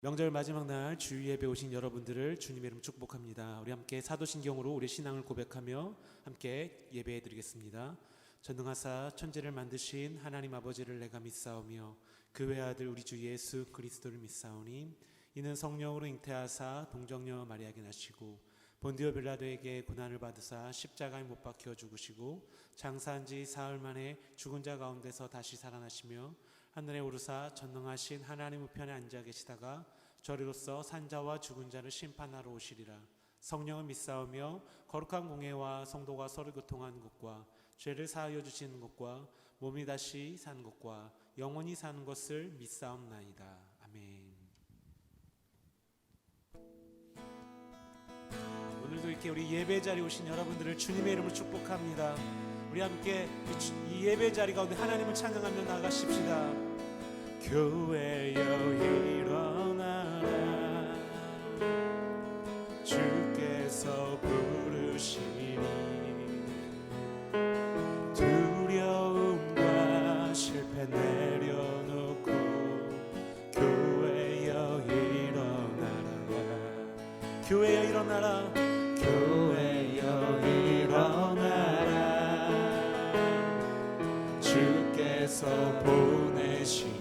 명절 마지막 날 주일 예배 오신 여러분들을 주님의 이름 축복합니다. 우리 함께 사도신경으로 우리 신앙을 고백하며 함께 예배해 드리겠습니다. 전능하사 천지를 만드신 하나님 아버지를 내가 믿사오며 그 외아들 우리 주 예수 그리스도를 믿사오니 이는 성령으로 잉태하사 동정녀 마리아에게 나시고 본디오 빌라도에게 고난을 받으사 십자가에 못 박혀 죽으시고 장사한 지 사흘 만에 죽은 자 가운데서 다시 살아나시며 하늘에 오르사 전능하신 하나님 우편에 앉아 계시다가 저리로서 산자와 죽은 자를 심판하러 오시리라. 성령을 믿사오며 거룩한 공회와 성도가 서로 교통하는 것과 죄를 사하여 주시는 것과 몸이 다시 사는 것과 영원히 사는 것을 믿사옵나이다. 아멘. 오늘도 이렇게 우리 예배 자리에 오신 여러분들을 주님의 이름으로 축복합니다. 우리 함께 이 예배 자리 가운데 하나님을 찬양하며 나가십시다. 교회여 일어나라, 주께서 부르시니 두려움과 실패 내려놓고 교회여 일어나라, 교회여 일어나라, 교회여 일어나라, 주께서 보내시니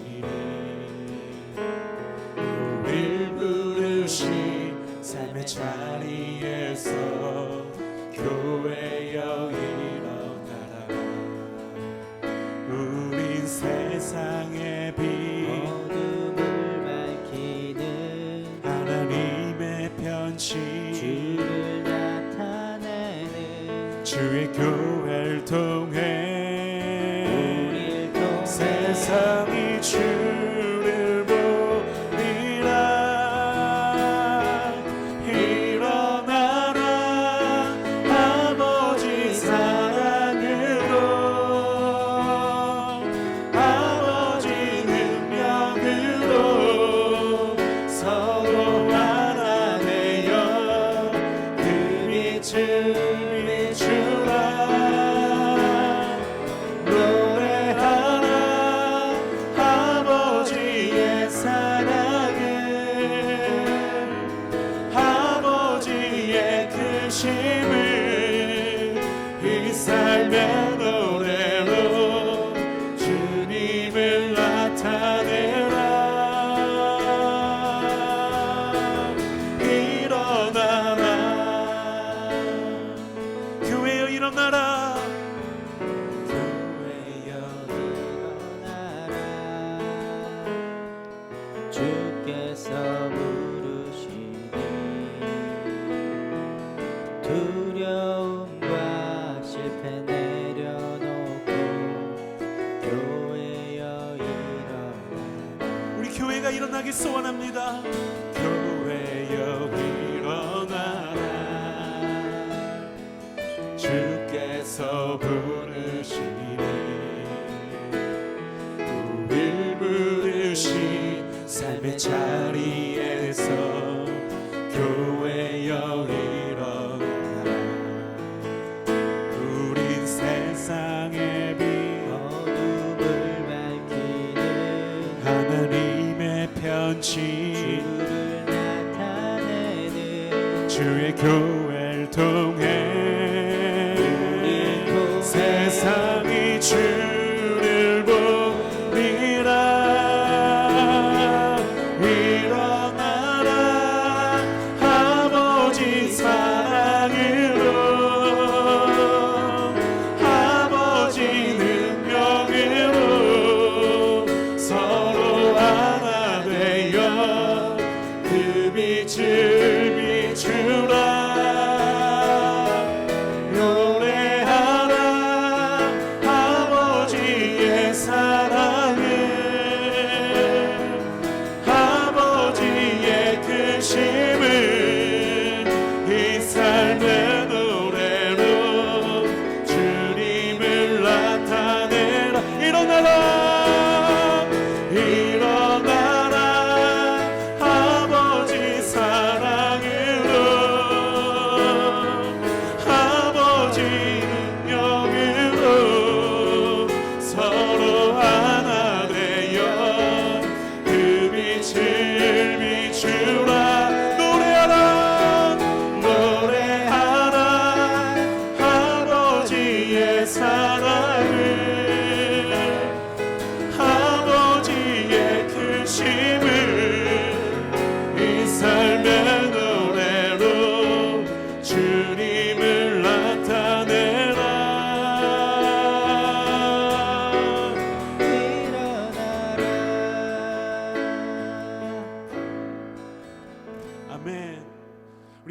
우릴 부르시 삶의 자리에서 교회여 일어나라. 우린 세상의 빛 어둠을 밝히는 하나님의 편지 주를 나타내는 주의 교회를 통해 세상이 주를 보리라. 일어나라 아버지 사랑으로, 아버지 능력으로 서로 하나 되어 그 빛을 비추라. 이 삶의 노래로 주님을 나타내라. 일어나라, 교회여 일어나라, 교회여 일어나라, 주께서 부르시니 두려움과 실패 내려놓고 교회여 일어나라. 우리 교회가 일어나길 소원합니다. 교회여 일어나라, 주께서 부르시니 우릴 부르시 삶의 자리에서 교회여 일어나라. 우린 세상의 빛 어둠을 밝히는 하나님의 편지 주를 나타내는 주의 교회를 통해 세상이 주를 보리라. 일어나라 아버지 사랑으로, 아버지 능력으로 서로 하나 되어 그 빛을 비추라.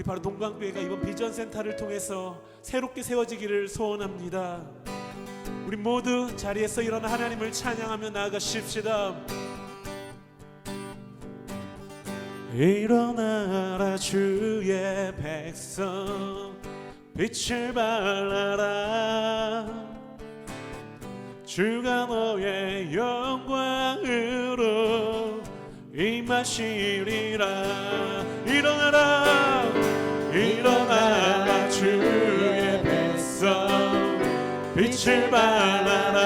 바로 동강교회가 이번 비전센터를 통해서 새롭게 세워지기를 소원합니다. 우리 모두 자리에서 일어나 하나님을 찬양하며 나아가십시다. 일어나라 주의 백성, 빛을 발하라. 주가 너의 영광으로 임하시리라. 일어나라, 일어나라 주의 백성, 빛을 발하라.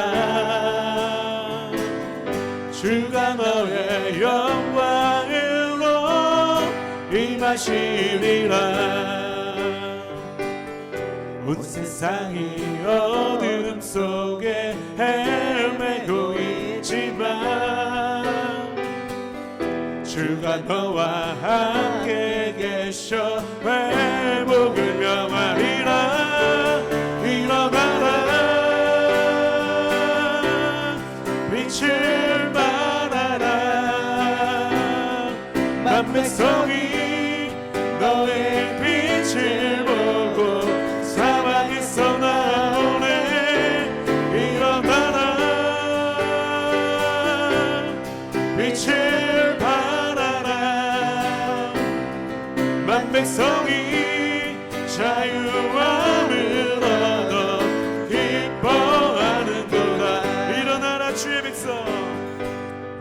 주가 너의 영광으로 임하시리라. 온 세상이 어둠 속에 헤매고 있지만 주가 너와 함께 계셔 회복을 명하리라. 일어나라, 빛을 발하라. 만 백성이 너의 빛을 보고 사방에서 나오네. 일어나라, 빛을 발하라. 만 백성이 자유함을 얻어 기뻐하는도다. 일어나라 주의 백성,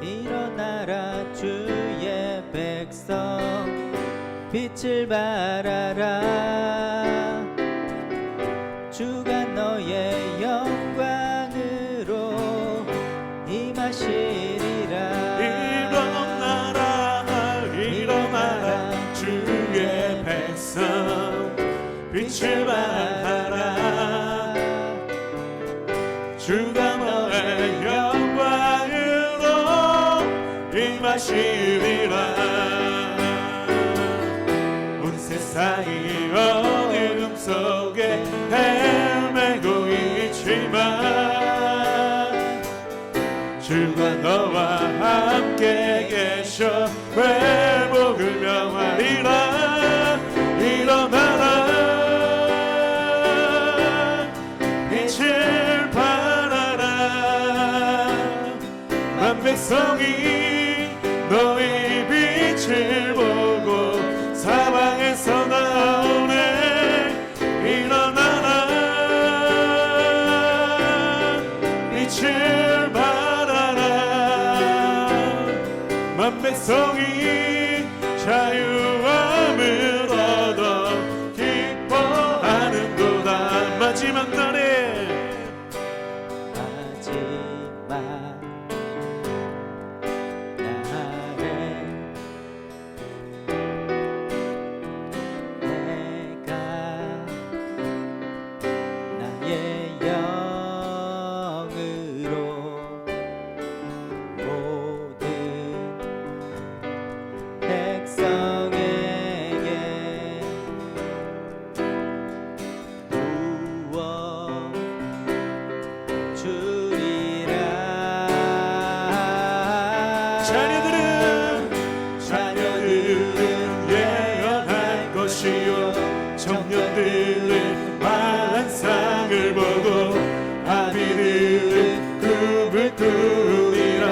일어나라 주의 백성, 빛을 발하라. 주가 너의 영광으로 임하시리라. 일어나라, 일어나라 주의 백성, 빛을 발하라. 주가 너의 영광으로 임하시리라. 온 세상이 어둠 속에 헤매고 있지만 주가 너와 함께 계셔 회복을 명하리라. 일어나라, 빛을 발하라. 만 백성이 너의 빛을 보고 사방에서 나오네. 일어나라, 빛을 발하라. 만 백성이 자유함을 얻어 기뻐하는도다. 마지막 날에, 마지막 날에 내가 나의 영으로 모든 백성에게 부어 주리라. 자녀들은 예언할 것이요, 청년들은 환상을 보고 아비들은 꿈을 꾸리라.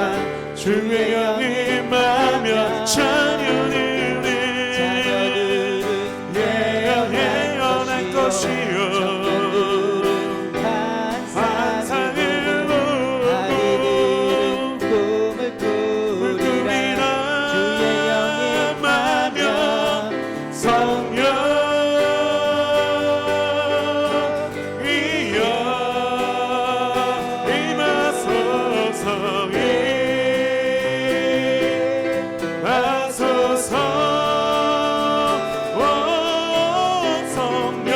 주의 영이 임하며 자녀들은 예언할 것이요, 환상을 보고 꿈을 꾸리라. 주의 영이 임하며 성령 이여 임하소서. 임하소서. 오 성령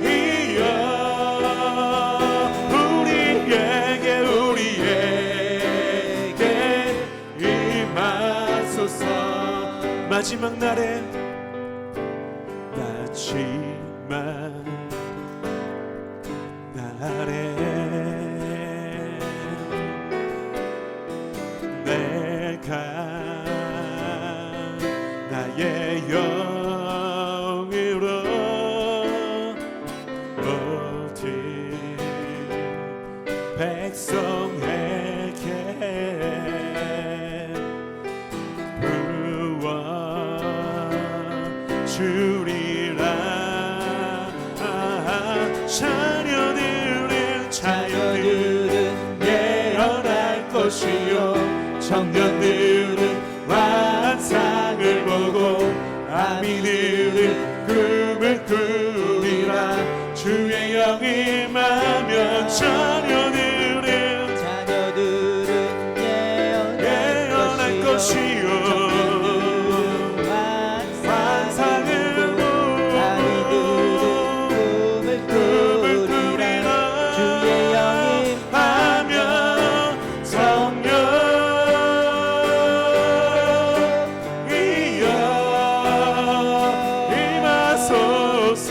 이여 우리에게 임하소서. 마지막 날에, 마지막 날에 내가 것이요 청년들은 환상을 보고 아미들은 꿈을 꾸리라 주의 영이 임하면 자녀들은 예언할 것이요 환상을 보고 꿈을 꾸리라 주의 영이 임하면 성령이여 임하소서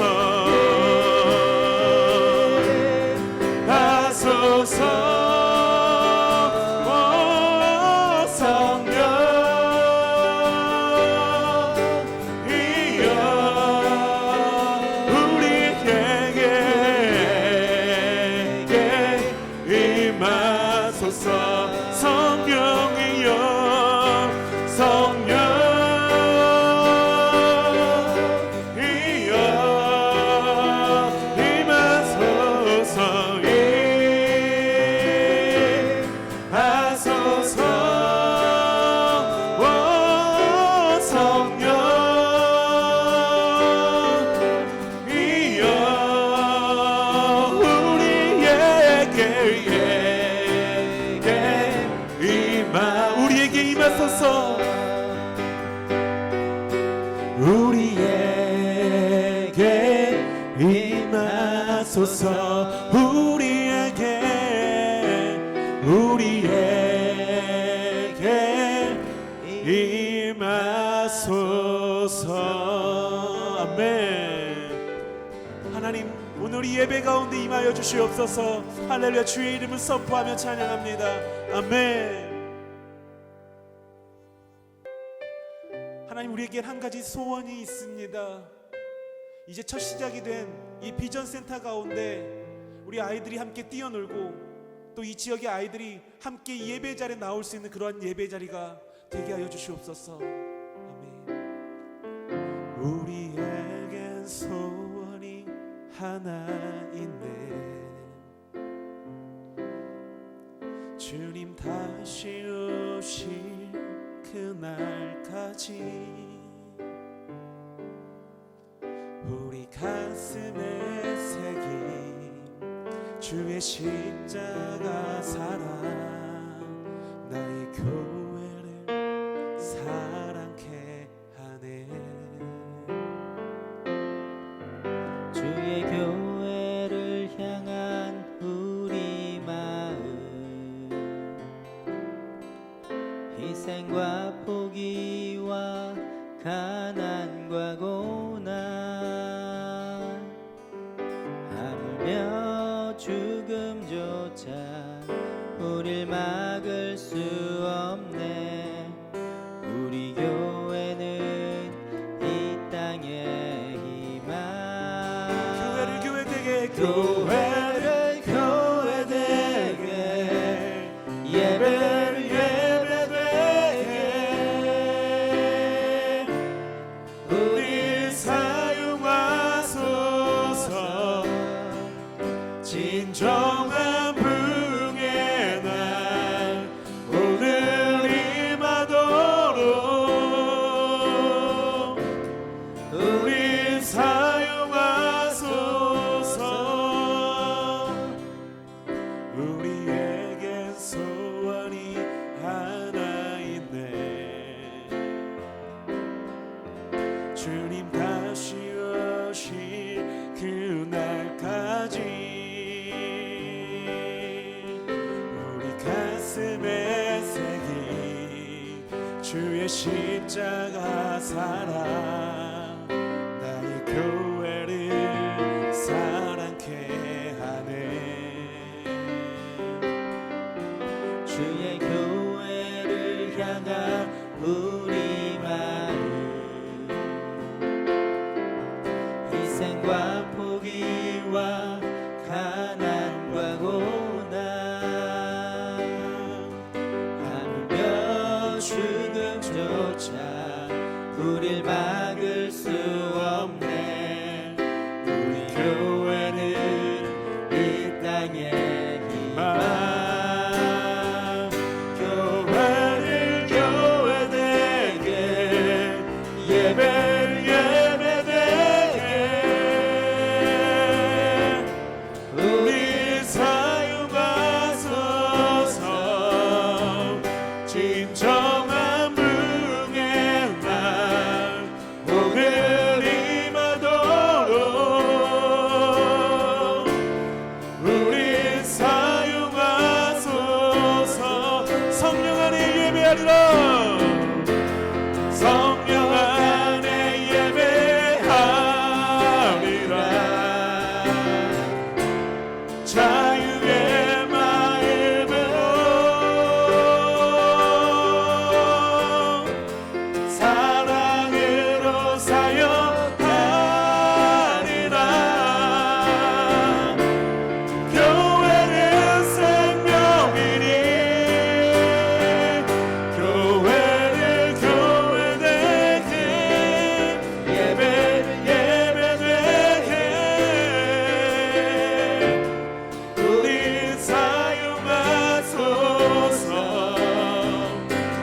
우리에게 임하소서 우리에게 임하소서. 아멘. 하나님 오늘 이 예배 가운데 임하여 주시옵소서. 할렐루야. 주의 이름을 선포하며 찬양합니다. 아멘. 하나님 우리에겐 한 가지 소원이 있습니다. 이제 첫 시작이 된 이 비전 센터 가운데 우리 아이들이 함께 뛰어놀고 또 이 지역의 아이들이 함께 예배 자리에 나올 수 있는 그러한 예배 자리가 되게 하여 주시옵소서. 아멘. 우리에겐 소원이 하나 있네. 주님 다시 오실 그날까지 우리 가슴에 새긴 주의 십자가 사랑 나의 교회를 사랑케 하네. 주의 교회를 향한 우리 마음 희생과 포기와 가난과 고난 하물며 죽음조차 우릴 막을 수 없네. 우리 교회는 이 땅의 희망. 교회를 교회되게 교회를 교회되게 예배를 예배되게 우리 사용하소서. 진정한 부흥의 날 오늘 임하도록 우리 사용하소서. 우리에겐 소원이 하나 있네. 주님 다시 오실 그날까지 우리 가슴에 새긴 주의 십자가 사랑 나의 교회를 사랑케 하네. 주의 교회를 향한 우리 마음 희생과 포기와 가난과 고난 하물며 죽음조차 우릴 막을 수 없네. 우리 교회는 이 땅의 희망. 성령 안에 예배하리라. 성령 안에 예배하리라. 자유의 마음으로 사랑으로 사역하리라. 교회는 생명이니 교회는 교회되게 예배는 예배되게 우리 사용하소서.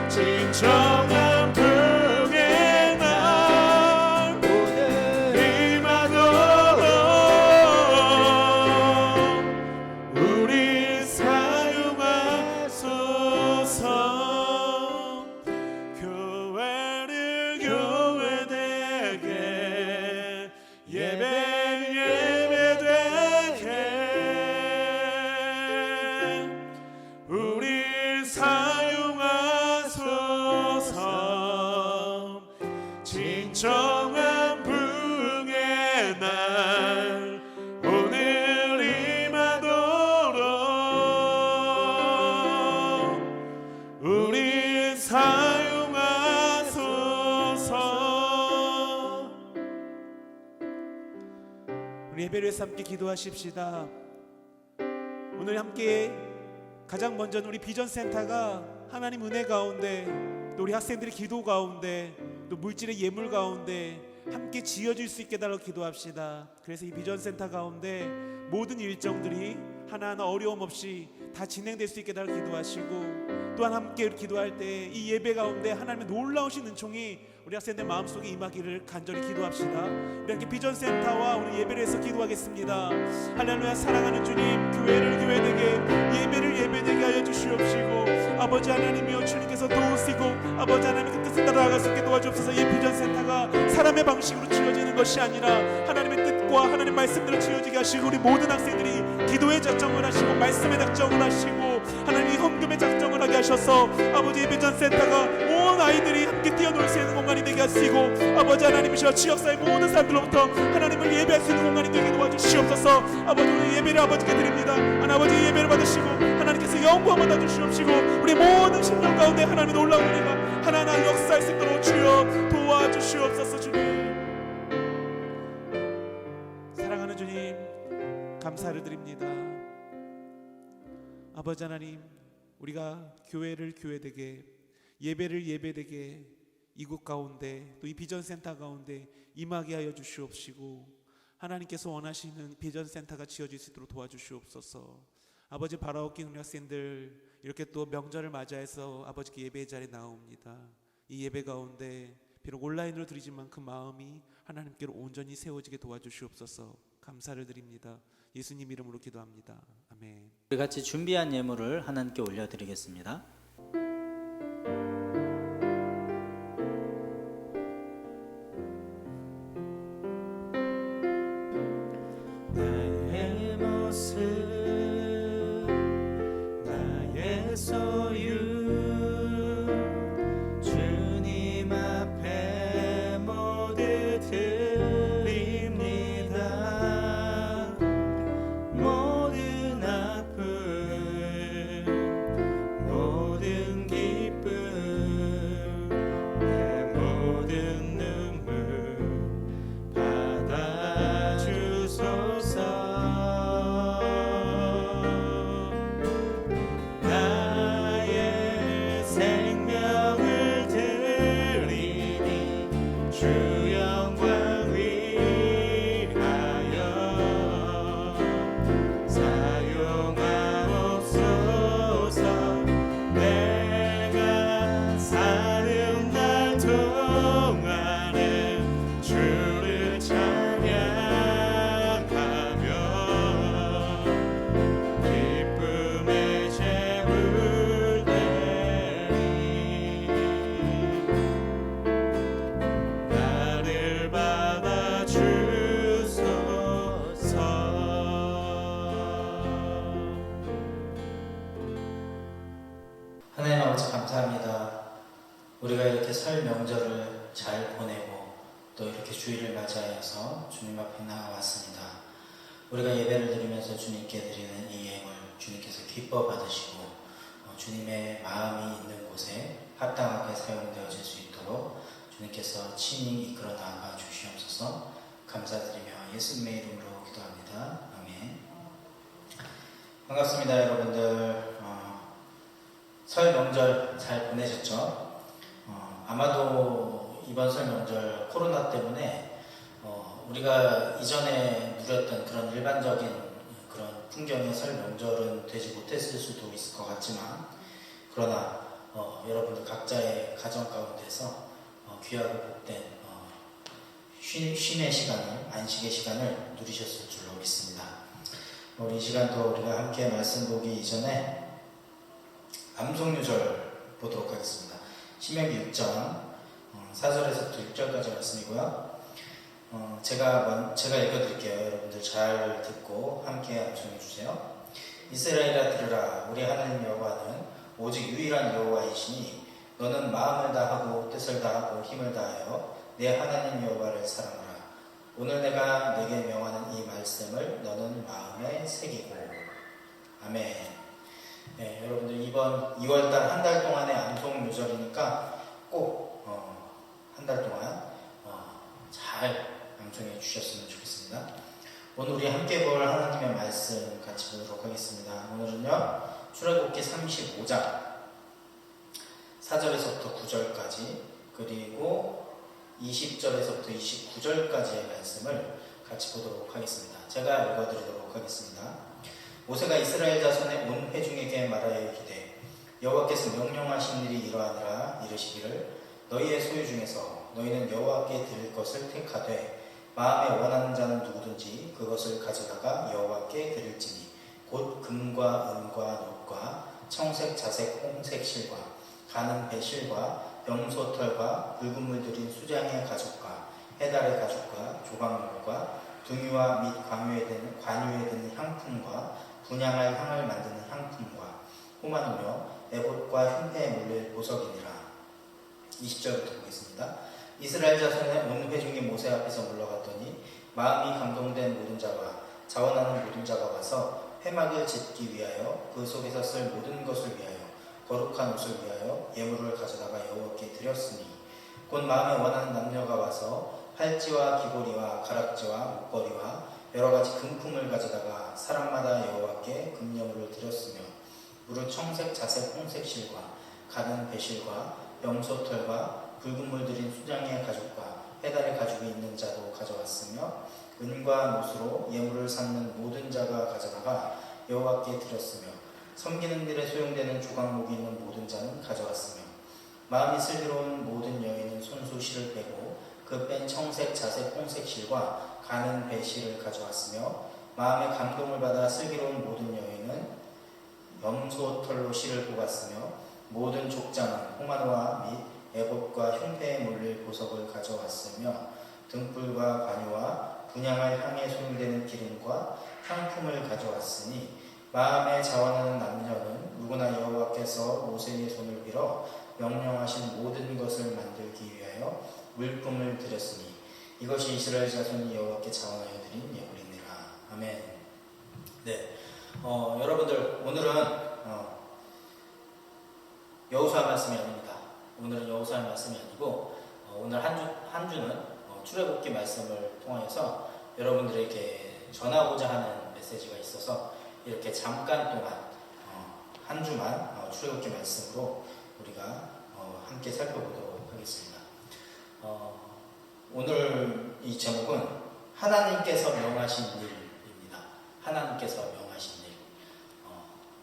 진정한 풍의 날 오늘 임하도록 우리 사용하소서. 교회를 교회되게 예배 예배되게 우리 사용하소서. 진정한 부흥의 날 오늘 임하도록 우리 사용하소서. 우리 예배를 위해서 함께 기도하십시다. 오늘 함께 가장 먼저는 우리 비전센터가 하나님 은혜 가운데 또 우리 학생들의 기도 가운데 또 물질의 예물 가운데 함께 지어질 수 있게 달라고 기도합시다. 그래서 이 비전센터 가운데 모든 일정들이 하나하나 어려움 없이 다 진행될 수 있게 달라고 기도하시고, 또한 함께 기도할 때 이 예배 가운데 하나님의 놀라우신 은총이 우리 학생들 마음속에 임하기를 간절히 기도합시다. 우리 함께 비전센터와 우리 예배를 해서 기도하겠습니다. 할렐루야. 사랑하는 주님, 교회를 교회되게 예배를 예배되게 하여 주시옵시고, 아버지 하나님이여 주님께서 도우시고 아버지 하나님 그 뜻을 따라갈 수 있게 도와주옵소서. 이 비전센터가 사람의 방식으로 지어지는 것이 아니라 하나님의 뜻과 하나님의 말씀대로 지어지게 하시고, 우리 모든 학생들이 기도의 작정을 하시고 말씀의 작정을 하시고 하나님이 헌금의 작정을 하게 하셔서 아버지 이 비전센터가 온 아이들이 함께 뛰어놀 수 있는 공간이 되게 하시고, 아버지 하나님이시여 지역사회 모든 사람들로부터 하나님을 예배할 수 있는 공간이 되게 도와주시옵소서. 아버지 오늘 예배를 아버지께 드립니다. 아버지 예배를 받으시고 하나님께서 영광 받아 주시옵시고 우리 모든 심령 가운데 하나님의 놀라운 은혜가 하나하나 역사할 수 있도록 주여 도와주시옵소서. 주님, 사랑하는 주님, 감사를 드립니다. 아버지 하나님, 우리가 교회를 교회되게 예배를 예배되게 이곳 가운데 또 이 비전센터 가운데 임하게 하여 주시옵시고, 하나님께서 원하시는 비전센터가 지어질 수 있도록 도와주시옵소서. 아버지 바라옵기 우리 학생들 이렇게 또 명절을 맞이해서 아버지께 예배의 자리에 나옵니다. 이 예배 가운데 비록 온라인으로 드리지만 그 마음이 하나님께로 온전히 세워지게 도와주시옵소서. 감사를 드립니다. 예수님 이름으로 기도합니다. 아멘. 우리 같이 준비한 예물을 하나님께 올려드리겠습니다. 나의 모습, 나의 소유, 주님 앞에 모두 드립니다. 모든 아픔, 모든 기쁨, 내 모든 눈물 받아주소서. 나의 하나님 아버지 감사합니다. 우리가 이렇게 설 명절을 잘 보내고 또 이렇게 주일을 맞이하여서 주님 앞에 나와왔습니다. 우리가 예배를 드리면서 주님께 드리는 이 예물 주님께서 기뻐 받으시고 주님의 마음이 있는 곳에 합당하게 사용되어질 수 있도록 주님께서 친히 이끌어 나가 주시옵소서. 감사드리며 예수님의 이름으로 기도합니다. 아멘. 반갑습니다, 여러분들. 설 명절 잘 보내셨죠? 아마도 이번 설 명절 코로나 때문에 우리가 이전에 누렸던 그런 일반적인 그런 풍경의 설 명절은 되지 못했을 수도 있을 것 같지만, 그러나 여러분들 각자의 가정 가운데서 귀하고 복된 쉼의 시간을, 안식의 시간을 누리셨을 줄로 믿습니다. 우리 이 시간도 우리가 함께 말씀 보기 이전에 암송유절 보도록 하겠습니다. 신명기 6장 4절에서부터 6절까지 말씀이고요. 제가 읽어드릴게요. 여러분들 잘 듣고 함께 암송해 주세요. 이스라엘아 들으라. 우리 하나님 여호와는 오직 유일한 여호와이시니 너는 마음을 다하고 뜻을 다하고 힘을 다하여 내 하나님 여호와를 사랑하라. 오늘 내가 내게 명하는 이 말씀을 너는 마음에 새기고. 아멘. 네, 여러분들 이번 2월달 한 달 동안의 암송유절이니까 꼭 한 달 동안 잘 암송해 주셨으면 좋겠습니다. 오늘 우리 함께 볼 하나님의 말씀 같이 보도록 하겠습니다. 오늘은요, 출애굽기 35장 4절에서부터 9절까지 그리고 20절에서부터 29절까지의 말씀을 같이 보도록 하겠습니다. 제가 읽어드리도록 하겠습니다. 모세가 이스라엘 자손의 온 회중에게 말하여 이르되 여호와께서 명령하신 일이 이러하니라. 이르시기를 너희의 소유 중에서 너희는 여호와께 드릴 것을 택하되 마음에 원하는 자는 누구든지 그것을 가져다가 여호와께 드릴지니 곧 금과 은과 놋과 청색 자색 홍색 실과 가는 배실과 염소털과 붉은 물 들인 수장의 가죽과 해달의 가죽과 조각물과 등유와 및 관유에 드는 향품과 분향할 향을 만드는 향품과 호마노며 에봇과 흉패에 물릴 보석이니라. 20절부터 보겠습니다. 이스라엘 자손의 온 회중이 모세 앞에서 물러갔더니 마음이 감동된 모든 자와 자원하는 모든 자가 와서 회막을 짓기 위하여 그 속에서 쓸 모든 것을 위하여 거룩한 옷을 위하여 예물을 가져다가 여호와께 드렸으니 곧 마음에 원하는 남녀가 와서 팔찌와 귀고리와 가락지와 목걸이와 여러가지 금품을 가져다가 사람마다 여호와께 금여물을 드렸으며 무릇 청색 자색 홍색 실과 가는 배실과 염소털과 붉은 물 들인 수장의 가죽과 해달의 가죽이 있는 자도 가져왔으며 은과 못으로 예물을 삼는 모든 자가 가져다가 여호와께 드렸으며 섬기는 일에 소용되는 조각목이 있는 모든 자는 가져왔으며 마음이 슬기로운 모든 여인은 손수 실을 빼고 그 뺀 청색 자색 홍색 실과 가는 배실을 가져왔으며 마음의 감동을 받아 슬기로운 모든 여인은 염소털로 실을 뽑았으며 모든 족장은 호마노와 및 에봇과 흉패에 물릴 보석을 가져왔으며 등불과 관유와 분향할 향에 소용되는 기름과 향품을 가져왔으니 마음에 자원하는 남녀는 누구나 여호와께서 모세의 손을 빌어 명령하신 모든 것을 만들기 위하여 물품을 드렸으니 이것이 이스라엘 자손이 여호와께 자원하여 드린 예물이니라. 아멘. 네, 여러분들 오늘은 여호수아 말씀이 아닙니다. 오늘은 여호수아 말씀이 아니고 오늘 한 주는 출애굽기 말씀을 통하여서 여러분들에게 전하고자 하는 메시지가 있어서 이렇게 잠깐 동안 한 주만 출애굽기 말씀으로 우리가 함께 살펴보도록 하겠습니다. 오늘 이 제목은 하나님께서 명하신 일입니다. 하나님께서 명하신 일.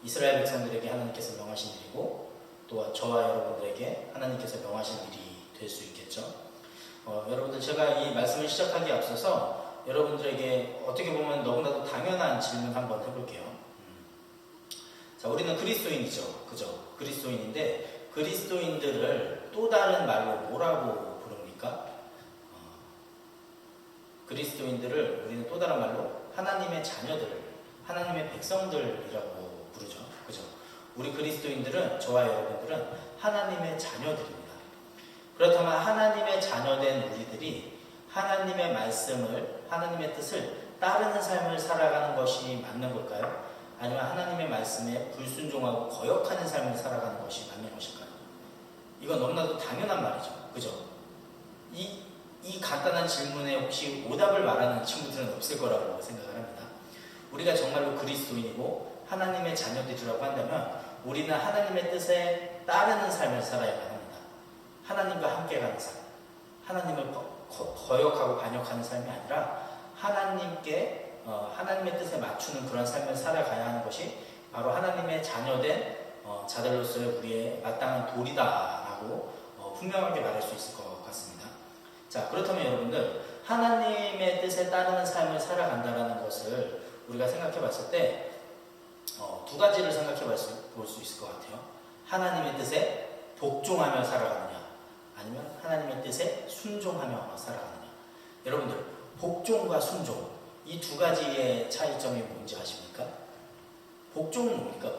이스라엘 백성들에게 하나님께서 명하신 일이고 또 저와 여러분들에게 하나님께서 명하신 일이 될 수 있겠죠. 여러분들 제가 이 말씀을 시작하기에 앞서서 여러분들에게 어떻게 보면 너무나도 당연한 질문 한번 해볼게요. 자, 우리는 그리스도인이죠. 그죠? 그리스도인인데 그리스도인들을 또 다른 말로 뭐라고 부릅니까? 그리스도인들을 우리는 또 다른 말로 하나님의 자녀들, 하나님의 백성들이라고 부르죠. 그죠? 우리 그리스도인들은, 저와 여러분들은 하나님의 자녀들입니다. 그렇다면 하나님의 자녀된 우리들이 하나님의 말씀을, 하나님의 뜻을 따르는 삶을 살아가는 것이 맞는 걸까요? 아니면 하나님의 말씀에 불순종하고 거역하는 삶을 살아가는 것이 맞는 것일까요? 이건 너무나도 당연한 말이죠. 그죠? 이 간단한 질문에 혹시 오답을 말하는 친구들은 없을 거라고 생각을 합니다. 우리가 정말로 그리스도인이고 하나님의 자녀들이라고 한다면 우리는 하나님의 뜻에 따르는 삶을 살아야만 합니다. 하나님과 함께 가는 삶, 하나님을 거역하고 반역하는 삶이 아니라 하나님께 하나님의 뜻에 맞추는 그런 삶을 살아가야 하는 것이 바로 하나님의 자녀된 자들로서의 우리의 마땅한 도리다라고 분명하게 말할 수 있을 것 같습니다. 자, 그렇다면 여러분들, 하나님의 뜻에 따르는 삶을 살아간다는 것을 우리가 생각해 봤을 때 두 가지를 생각해 볼 수 있을 것 같아요. 하나님의 뜻에 복종하며 살아가느냐, 아니면 하나님의 뜻에 순종하며 살아가느냐. 여러분들, 복종과 순종, 이 두 가지의 차이점이 뭔지 아십니까? 복종은 뭡니까?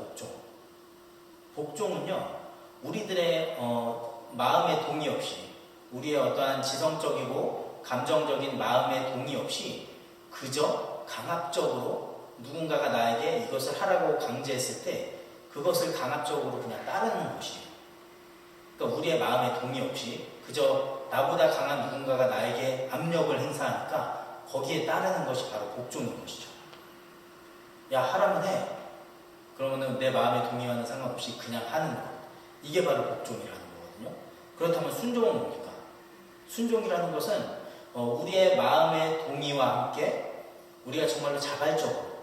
복종은요, 우리들의 마음의 동의 없이, 우리의 어떠한 지성적이고 감정적인 마음의 동의 없이 그저 강압적으로 누군가가 나에게 이것을 하라고 강제했을 때 그것을 강압적으로 그냥 따르는 것이에요. 그러니까 우리의 마음의 동의 없이 그저 나보다 강한 누군가가 나에게 압력을 행사하니까 거기에 따르는 것이 바로 복종인 것이죠. 야, 하라면 해. 그러면은 내 마음의 동의와는 상관없이 그냥 하는 것. 이게 바로 복종이라는 거거든요. 그렇다면 순종은 뭡니까? 순종이라는 것은 우리의 마음의 동의와 함께 우리가 정말로 자발적으로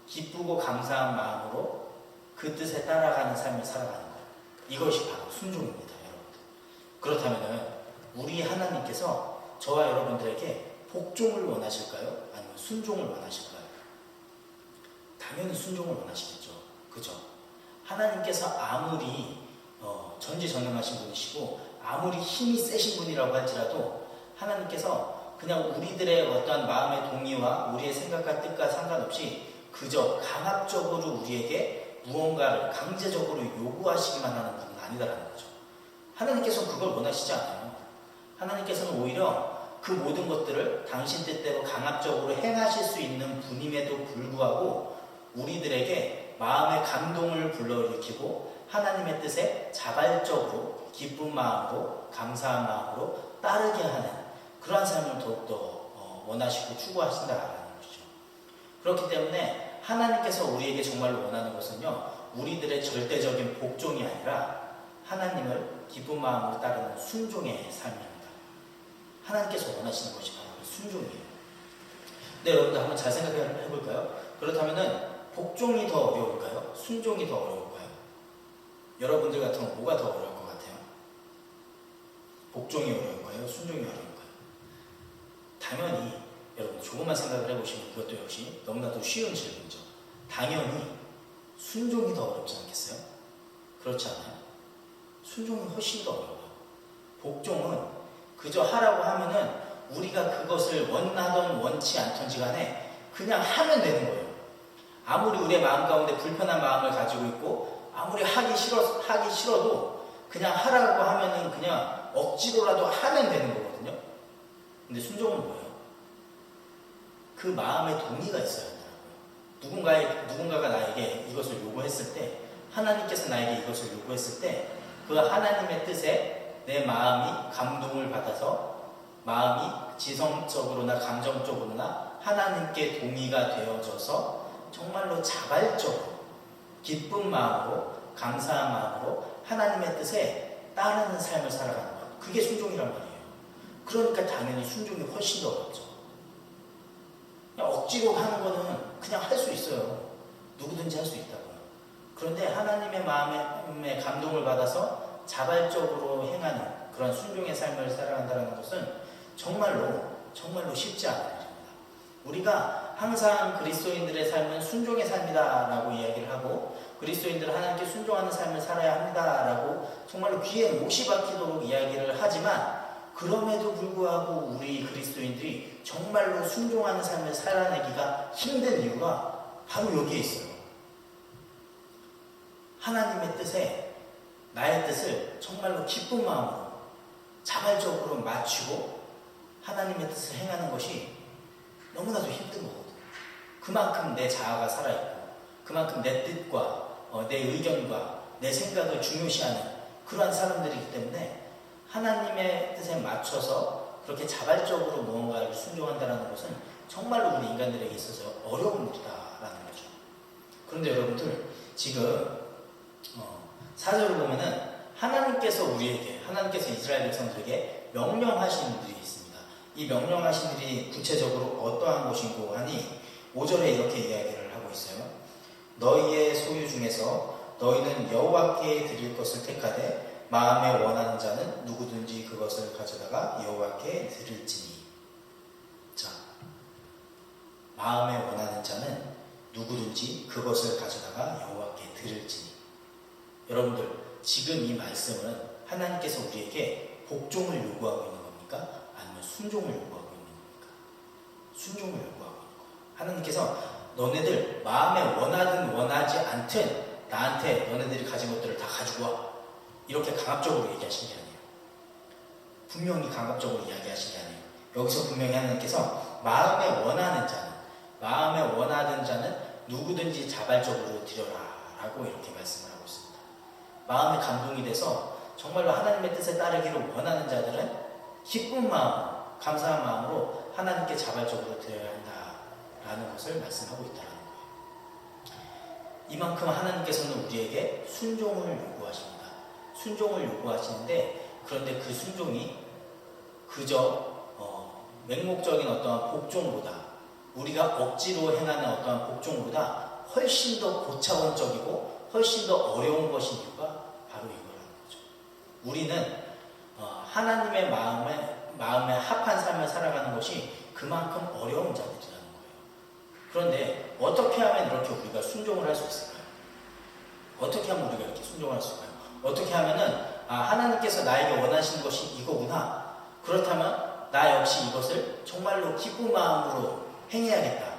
기쁘고 감사한 마음으로 그 뜻에 따라가는 삶을 살아가는 것. 이것이 바로 순종입니다, 여러분들. 그렇다면 우리 하나님께서 저와 여러분들에게 복종을 원하실까요? 아니면 순종을 원하실까요? 당연히 순종을 원하시겠죠. 그죠? 하나님께서 아무리 전지전능하신 분이시고 아무리 힘이 세신 분이라고 할지라도 하나님께서 그냥 우리들의 어떠한 마음의 동의와 우리의 생각과 뜻과 상관없이 그저 강압적으로 우리에게 무언가를 강제적으로 요구하시기만 하는 분은 아니다라는 거죠. 하나님께서는 그걸 원하시지 않아요. 하나님께서는 오히려 그 모든 것들을 당신 뜻대로 강압적으로 행하실 수 있는 분임에도 불구하고 우리들에게 마음의 감동을 불러일으키고 하나님의 뜻에 자발적으로 기쁜 마음으로 감사한 마음으로 따르게 하는 그러한 삶을 더욱더 원하시고 추구하신다라는 것이죠. 그렇기 때문에 하나님께서 우리에게 정말로 원하는 것은요, 우리들의 절대적인 복종이 아니라 하나님을 기쁜 마음으로 따르는 순종의 삶입니다. 하나님께서 원하시는 것이 바로 순종이에요. 네, 여러분들 한번 잘 생각해 볼까요? 그렇다면은 복종이 더 어려울까요? 순종이 더 어려울까요? 여러분들 같으면 뭐가 더 어려울 것 같아요? 복종이 어려울까요? 순종이 어려울까요? 당연히 여러분 조금만 생각을 해보시면 그것도 역시 너무나도 쉬운 질문이죠. 당연히 순종이 더 어렵지 않겠어요? 그렇지 않아요? 순종이 훨씬 더 어려워요. 복종은 그저 하라고 하면은 우리가 그것을 원하던 원치 않던지 간에 그냥 하면 되는 거예요. 아무리 우리의 마음 가운데 불편한 마음을 가지고 있고 아무리 하기 싫어도 그냥 하라고 하면은 그냥 억지로라도 하면 되는 거거든요. 근데 순종은 뭐예요? 그 마음의 동의가 있어야 하더라고요. 누군가가 나에게 이것을 요구했을 때, 하나님께서 나에게 이것을 요구했을 때 그 하나님의 뜻에 내 마음이 감동을 받아서 마음이 지성적으로나 감정적으로나 하나님께 동의가 되어져서 정말로 자발적으로 기쁜 마음으로 감사한 마음으로 하나님의 뜻에 따르는 삶을 살아가는 것, 그게 순종이란 말이에요. 그러니까 당연히 순종이 훨씬 더 어렵죠. 그냥 억지로 하는 거는 그냥 할 수 있어요. 누구든지 할 수 있다고요. 그런데 하나님의 마음에 감동을 받아서 자발적으로 행하는 그런 순종의 삶을 살아간다는 것은 정말로 쉽지 않은 일입니다. 우리가 항상 그리스도인들의 삶은 순종의 삶이다라고 이야기를 하고 그리스도인들은 하나님께 순종하는 삶을 살아야 합니다라고 정말로 귀에 못이 박히도록 이야기를 하지만 그럼에도 불구하고 우리 그리스도인들이 정말로 순종하는 삶을 살아내기가 힘든 이유가 바로 여기에 있어요. 하나님의 뜻에 나의 뜻을 정말로 기쁜 마음으로 자발적으로 맞추고 하나님의 뜻을 행하는 것이 너무나도 힘든 거거든요. 그만큼 내 자아가 살아있고 그만큼 내 뜻과 내 의견과 내 생각을 중요시하는 그러한 사람들이기 때문에 하나님의 뜻에 맞춰서 그렇게 자발적으로 무언가를 순종한다는 것은 정말로 우리 인간들에게 있어서 어려운 일이다라는 거죠. 그런데 여러분들 지금 4절을 보면은 하나님께서 이스라엘 백성들에게 명령하신 일이 있습니다. 이 명령하신 일이 구체적으로 어떠한 것인고 하니 5절에 이렇게 이야기를 하고 있어요. 너희의 소유 중에서 너희는 여호와께 드릴 것을 택하되 마음에 원하는 자는 누구든지 그것을 가져다가 여호와께 드릴지니. 자, 마음에 원하는 자는 누구든지 그것을 가져다가 여호와께 드릴지니. 여러분들 지금 이 말씀은 하나님께서 우리에게 복종을 요구하고 있는 겁니까? 아니면 순종을 요구하고 있는 겁니까? 순종을 요구하고 있는 거예요. 하나님께서 너네들 마음에 원하든 원하지 않든 나한테 너네들이 가진 것들을 다 가지고 와, 이렇게 강압적으로 얘기하신 게 아니에요. 분명히 강압적으로 이야기하신 게 아니에요. 여기서 분명히 하나님께서 마음에 원하는 자는 누구든지 자발적으로 드려라 라고 이렇게 말씀을 하고 있습니다. 마음에 감동이 돼서 정말로 하나님의 뜻에 따르기를 원하는 자들은 기쁜 마음, 감사한 마음으로 하나님께 자발적으로 드려야 한다라는 것을 말씀하고 있다는 거예요. 이만큼 하나님께서는 우리에게 순종을 요구하십니다. 순종을 요구하시는데, 그런데 그 순종이 그저 맹목적인 어떠한 복종보다, 우리가 억지로 행하는 어떠한 복종보다 훨씬 더 고차원적이고 훨씬 더 어려운 것인 이유가 바로 이거라는 거죠. 우리는 하나님의 마음에 합한 삶을 살아가는 것이 그만큼 어려운 자들이라는 거예요. 그런데 어떻게 하면 이렇게 우리가 순종을 할 수 있을까요? 어떻게 하면 우리가 이렇게 순종을 할 수 있을까요? 어떻게 하면은 하나님께서 나에게 원하시는 것이 이거구나. 그렇다면 나 역시 이것을 정말로 기쁜 마음으로 행해야겠다.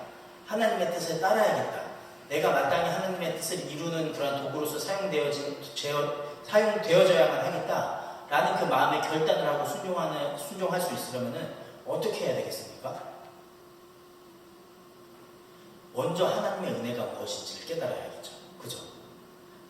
하나님의 뜻에 따라야겠다. 내가 마땅히 하나님의 뜻을 이루는 그런 도구로서 사용되어져야만 하겠다. 라는 그 마음의 결단을 하고 순종할 수 있으려면 어떻게 해야 되겠습니까? 먼저 하나님의 은혜가 무엇인지를 깨달아야겠죠. 그죠?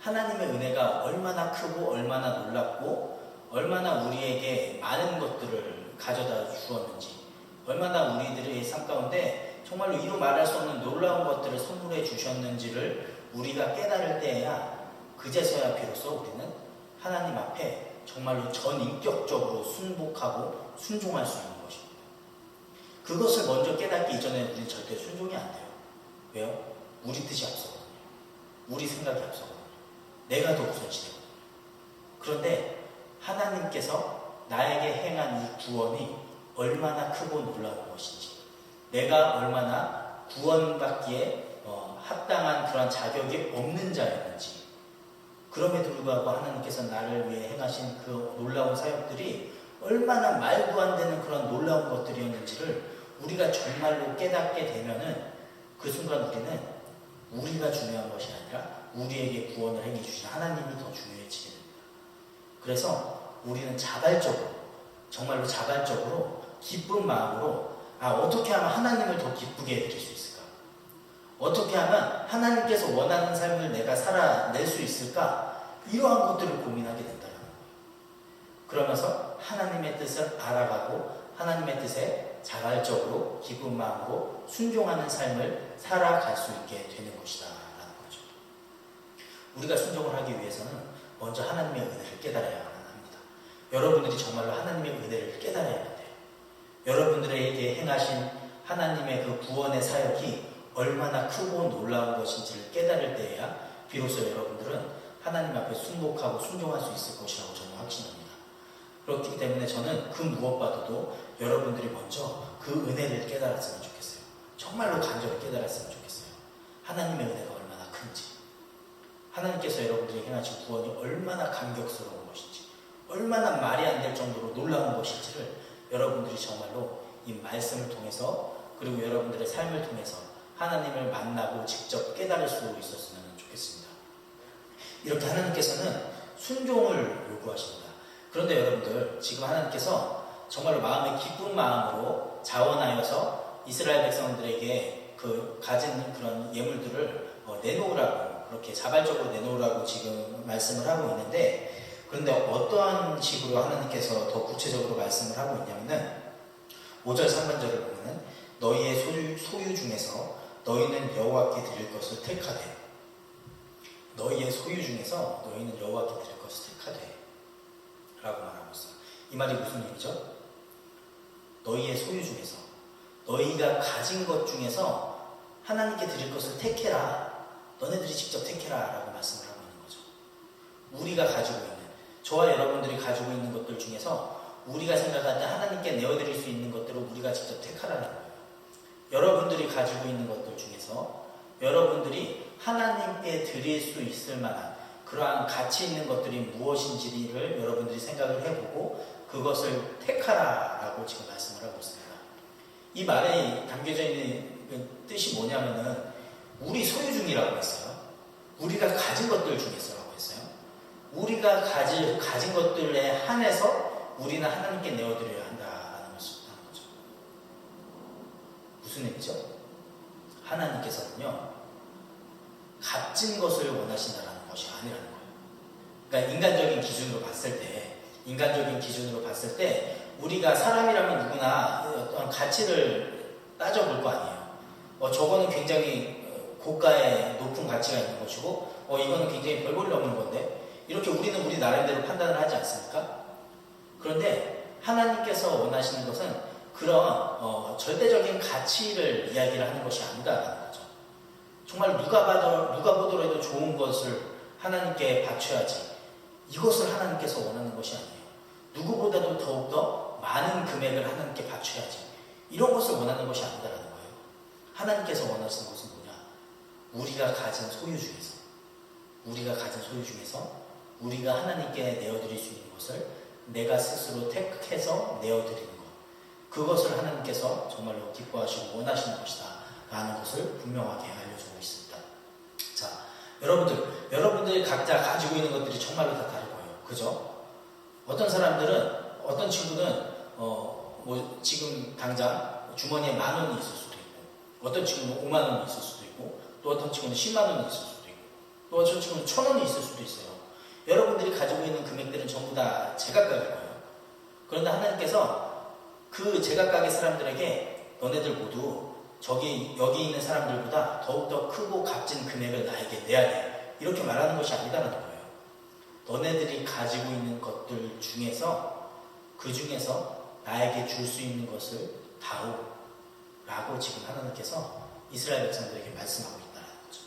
하나님의 은혜가 얼마나 크고 얼마나 놀랍고 얼마나 우리에게 많은 것들을 가져다 주었는지, 얼마나 우리들의 삶 가운데 정말로 이루 말할 수 없는 놀라운 것들을 선물해 주셨는지를 우리가 깨달을 때에야 그제서야 비로소 우리는 하나님 앞에 정말로 전인격적으로 순복하고 순종할 수 있는 것입니다. 그것을 먼저 깨닫기 이전에 우리는 절대 순종이 안 돼요. 왜요? 우리 뜻이 앞서거든요. 우리 생각이 앞서거든요. 내가 더 우선시되거든요. 그런데 하나님께서 나에게 행한 이 구원이 얼마나 크고 놀라운 것인지, 내가 얼마나 구원받기에 합당한 그런 자격이 없는 자였는지, 그럼에도 불구하고 하나님께서 나를 위해 행하신 그 놀라운 사역들이 얼마나 말도 안 되는 그런 놀라운 것들이었는지를 우리가 정말로 깨닫게 되면은 그 순간 우리는 우리가 중요한 것이 아니라 우리에게 구원을 행해 주신 하나님이 더 중요해지게 됩니다. 그래서 우리는 정말로 자발적으로 기쁜 마음으로 어떻게 하면 하나님을 더 기쁘게 해드릴 수 있을까? 어떻게 하면 하나님께서 원하는 삶을 내가 살아낼 수 있을까? 이러한 것들을 고민하게 된다는 거예요. 그러면서 하나님의 뜻을 알아가고 하나님의 뜻에 자발적으로 기쁜 마음으로 순종하는 삶을 살아갈 수 있게 되는 것이다 라는 거죠. 우리가 순종을 하기 위해서는 먼저 하나님의 은혜를 깨달아야 합니다. 여러분들이 정말로 하나님의 은혜를 깨달아야 돼요. 여러분들에게 행하신 하나님의 그 구원의 사역이 얼마나 크고 놀라운 것인지를 깨달을 때에야 비로소 여러분들은 하나님 앞에 순복하고 순종할 수 있을 것이라고 저는 확신합니다. 그렇기 때문에 저는 그 무엇보다도 여러분들이 먼저 그 은혜를 깨달았으면 좋겠어요. 정말로 간절히 깨달았으면 좋겠어요. 하나님의 은혜가 얼마나 큰지, 하나님께서 여러분들에게 행하신 구원이 얼마나 감격스러운 것인지, 얼마나 말이 안 될 정도로 놀라운 것인지를 여러분들이 정말로 이 말씀을 통해서, 그리고 여러분들의 삶을 통해서 하나님을 만나고 직접 깨달을 수 있었으면 좋겠습니다. 이렇게 하나님께서는 순종을 요구하십니다. 그런데 여러분들, 지금 하나님께서 정말로 마음에 기쁜 마음으로 자원하여서 이스라엘 백성들에게 그 가진 그런 예물들을 내놓으라고, 그렇게 자발적으로 내놓으라고 지금 말씀을 하고 있는데, 그런데 어떠한 식으로 하나님께서 더 구체적으로 말씀을 하고 있냐면은 5절 3번절을 보면은 너희의 소유 중에서 너희는 여호와께 드릴 것을 택하되, 너희의 소유 중에서 너희는 여호와께 드릴 것을 택하되 라고 말하고 있어요. 이 말이 무슨 얘기죠? 너희의 소유 중에서, 너희가 가진 것 중에서 하나님께 드릴 것을 택해라, 너네들이 직접 택해라 라고 말씀을 하고 있는 거죠. 우리가 가지고 있는, 저와 여러분들이 가지고 있는 것들 중에서 우리가 생각할 때 하나님께 내어드릴 수 있는 것들을 우리가 직접 택하라는 거예요. 여러분들이 가지고 있는 것들 중에서 여러분들이 하나님께 드릴 수 있을 만한 그러한 가치 있는 것들이 무엇인지를 여러분들이 생각을 해보고 그것을 택하라라고 지금 말씀을 하고 있습니다. 이 말에 담겨져 있는 뜻이 뭐냐면은 우리 소유 중이라고 했어요. 우리가 가진 것들 중에서라고 했어요. 우리가 가진 것들에 한해서 우리는 하나님께 내어드려야 한다는 거죠. 무슨 얘기죠? 하나님께서는요, 값진 것을 원하신다는 것이 아니라는 거예요. 그러니까 인간적인 기준으로 봤을 때 우리가 사람이라면 누구나 어떤 가치를 따져볼 거 아니에요. 저거는 굉장히 고가의 높은 가치가 있는 것이고 이거는 굉장히 별 볼일 없는 건데, 이렇게 우리는 우리 나름대로 판단을 하지 않습니까? 그런데 하나님께서 원하시는 것은 그런 절대적인 가치를 이야기를 하는 것이 아니다라는 거죠. 정말 누가 보더라도 좋은 것을 하나님께 바쳐야지, 이것을 하나님께서 원하는 것이 아니에요. 누구보다도 더욱더 많은 금액을 하나님께 바쳐야지, 이런 것을 원하는 것이 아니다라는 거예요. 하나님께서 원하시는 것은 뭐냐? 우리가 가진 소유 중에서 우리가 하나님께 내어드릴 수 있는 것을 내가 스스로 택해서 내어드리는 것, 그것을 하나님께서 정말로 기뻐하시고 원하시는 것이다 라는 것을 분명하게 알려주고 있습니다. 자, 여러분들이 각자 가지고 있는 것들이 정말로 다 다를 거예요. 그죠? 어떤 친구는 지금 당장 주머니에 10,000원이 있을 수도 있고, 어떤 친구는 50,000원이 있을 수도 있고, 또 어떤 친구는 100,000원이 있을 수도 있고, 또 어떤 친구는 1,000원이 있을 수도 있어요. 여러분들이 가지고 있는 금액들은 전부 다 제각각일 거예요. 그런데 하나님께서 그 제각각의 사람들에게 너네들 모두 여기 있는 사람들보다 더욱더 크고 값진 금액을 나에게 내야 돼, 이렇게 말하는 것이 아니다라는 거예요. 너네들이 가지고 있는 것들 중에서 그 중에서 나에게 줄 수 있는 것을 다오 라고 지금 하나님께서 이스라엘 백성들에게 말씀하고 있다는 거죠.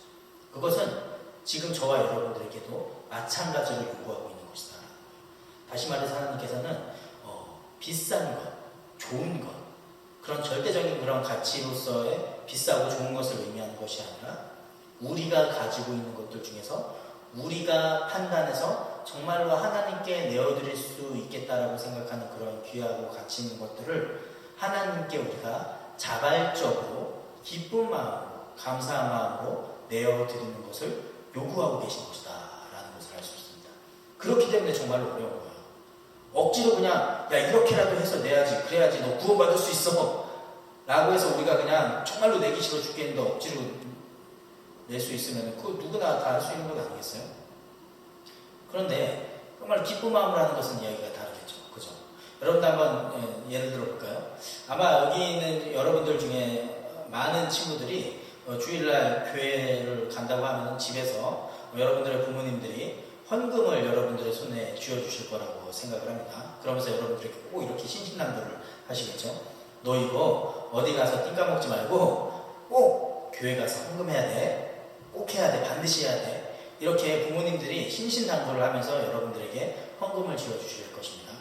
그것은 지금 저와 여러분들에게도 마찬가지로 요구하고 있는 것이다. 다시 말해서 하나님께서는 비싼 것, 좋은 것, 그런 절대적인 그런 가치로서의 비싸고 좋은 것을 의미하는 것이 아니라 우리가 가지고 있는 것들 중에서 우리가 판단해서 정말로 하나님께 내어드릴 수 있겠다라고 생각하는 그런 귀하고 가치 있는 것들을 하나님께 우리가 자발적으로 기쁜 마음으로, 감사한 마음으로 내어드리는 것을 요구하고 계신 것이다 라는 것을 알 수 있습니다. 그렇기 때문에 정말로 어려운 거예요. 억지로 그냥 야 이렇게라도 해서 내야지, 그래야지 너 구원받을 수 있어 라고 해서 우리가 그냥 정말로 내기 싫어 죽겠는데 억지로 낼 수 있으면 그거 누구나 다 할 수 있는 건 아니겠어요? 그런데 정말 기쁜 마음으로 하는 것은 이야기가 다르겠죠. 그죠? 여러분도 한번 예를 들어볼까요? 아마 여기 있는 여러분들 중에 많은 친구들이 주일날 교회를 간다고 하면 집에서 여러분들의 부모님들이 헌금을 여러분들의 손에 쥐어주실 거라고 생각을 합니다. 그러면서 여러분들에게 꼭 이렇게 신신당부를 하시겠죠. 너 이거 어디 가서 띵 까먹지 말고 꼭 교회 가서 헌금해야 돼. 꼭 해야 돼. 반드시 해야 돼. 이렇게 부모님들이 신신당부를 하면서 여러분들에게 헌금을 쥐어주실 것입니다.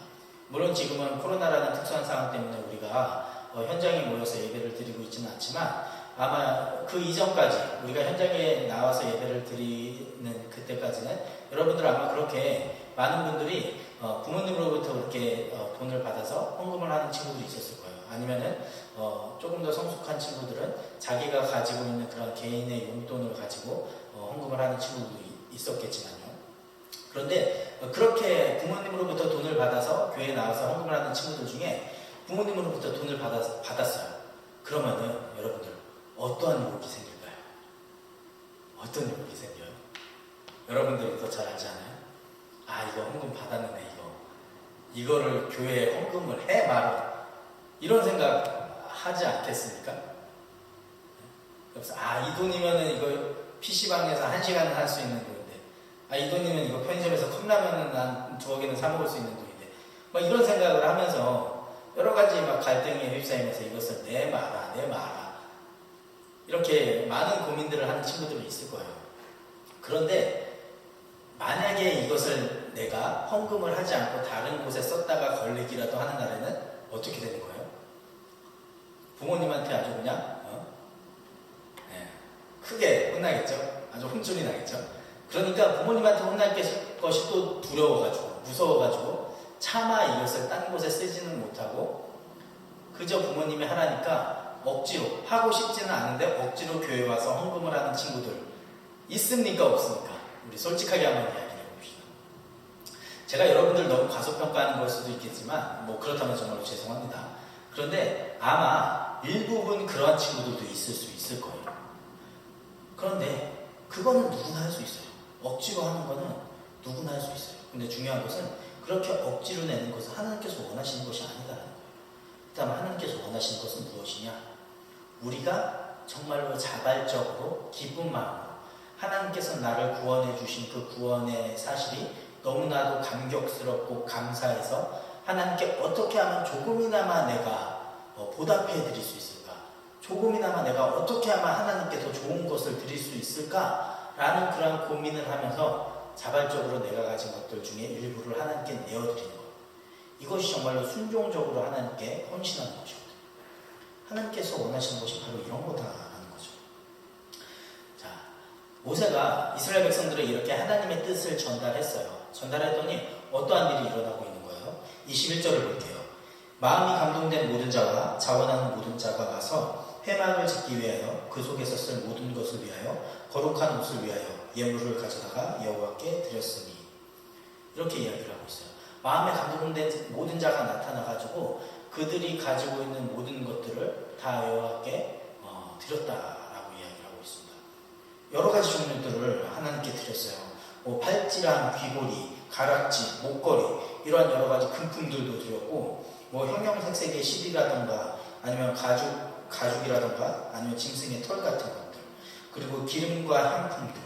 물론 지금은 코로나라는 특수한 상황 때문에 우리가 현장에 모여서 예배를 드리고 있지는 않지만 아마 그 이전까지 우리가 현장에 나와서 예배를 드리는 그때까지는 여러분들 아마 그렇게 많은 분들이 부모님으로부터 그렇게 돈을 받아서 헌금을 하는 친구들이 있었을 거예요. 아니면은 조금 더 성숙한 친구들은 자기가 가지고 있는 그런 개인의 용돈을 가지고 헌금을 하는 친구들이 있었겠지만요. 그런데 그렇게 부모님으로부터 돈을 받아서 교회에 나와서 헌금을 하는 친구들 중에 부모님으로부터 돈을 받았어요. 그러면은 여러분들 어떠한 유혹이 생길까요? 어떤 유혹이 생겨요? 여러분들이 더 잘 알지 않아요? 아, 이거 헌금 받았는데 이거를 교회에 헌금을 해 말아, 이런 생각 하지 않겠습니까? 그래서 이 돈이면은 이거 PC방에서 1시간은 할 수 있는 돈인데, 이 돈이면 이거 편의점에서 컵라면은 한 2개는 사 먹을 수 있는 돈인데, 막 이런 생각을 하면서 여러 가지 막 갈등에 휩싸이면서 이것을 내마라 이렇게 많은 고민들을 하는 친구들이 있을 거예요. 그런데 만약에 이것을 내가 헌금을 하지 않고 다른 곳에 썼다가 걸리기라도 하는 날에는 어떻게 되는 거예요? 부모님한테 아주 그냥 크게 혼나겠죠? 아주 혼쭐이 나겠죠? 그러니까 부모님한테 혼날 것이 또 두려워가지고 무서워가지고 차마 이것을 딴 곳에 쓰지는 못하고 그저 부모님이 하라니까 억지로, 하고 싶지는 않은데 억지로 교회 와서 헌금을 하는 친구들 있습니까? 없습니까? 우리 솔직하게 한번 이야기해 봅시다. 제가 여러분들 너무 과소평가하는 걸 수도 있겠지만 그렇다면 정말로 죄송합니다. 그런데 아마 일부분 그러한 친구들도 있을 수 있을 거예요. 그런데 그거는 누구나 할 수 있어요. 억지로 하는 거는 누구나 할 수 있어요. 근데 중요한 것은 그렇게 억지로 내는 것은 하나님께서 원하시는 것이 아니다라는 거예요. 그 다음 하나님께서 원하시는 것은 무엇이냐? 우리가 정말로 자발적으로 기쁜 마음으로 하나님께서 나를 구원해 주신 그 구원의 사실이 너무나도 감격스럽고 감사해서 하나님께 어떻게 하면 조금이나마 내가 보답해 드릴 수 있을까? 조금이나마 내가 어떻게 하면 하나님께 더 좋은 것을 드릴 수 있을까? 라는 그런 고민을 하면서 자발적으로 내가 가진 것들 중에 일부를 하나님께 내어드리는 것. 이것이 정말로 순종적으로 하나님께 헌신하는 것이거든요. 하나님께서 원하시는 것이 바로 이런 거다라는 거죠. 자, 모세가 이스라엘 백성들을 이렇게 하나님의 뜻을 전달했어요. 전달했더니 어떠한 일이 일어나고 있는 거예요? 21절을 볼게요. 마음이 감동된 모든 자와 자원하는 모든 자가 와서 회막을 짓기 위하여 그 속에서 쓸 모든 것을 위하여 거룩한 옷을 위하여 예물을 가져다가 여호와께 드렸으니, 이렇게 이야기를 하고 있어요. 마음에 감동된 모든 자가 나타나가지고 그들이 가지고 있는 모든 것들을 다 여호와께 드렸다라고 이야기를 하고 있습니다. 여러 가지 종류들을 하나님께 드렸어요. 팔찌랑 귀고리, 가락지, 목걸이, 이러한 여러 가지 금품들도 드렸고, 형형색색의 실이라던가 아니면 가죽이라던가 아니면 짐승의 털 같은 것들, 그리고 기름과 향품들,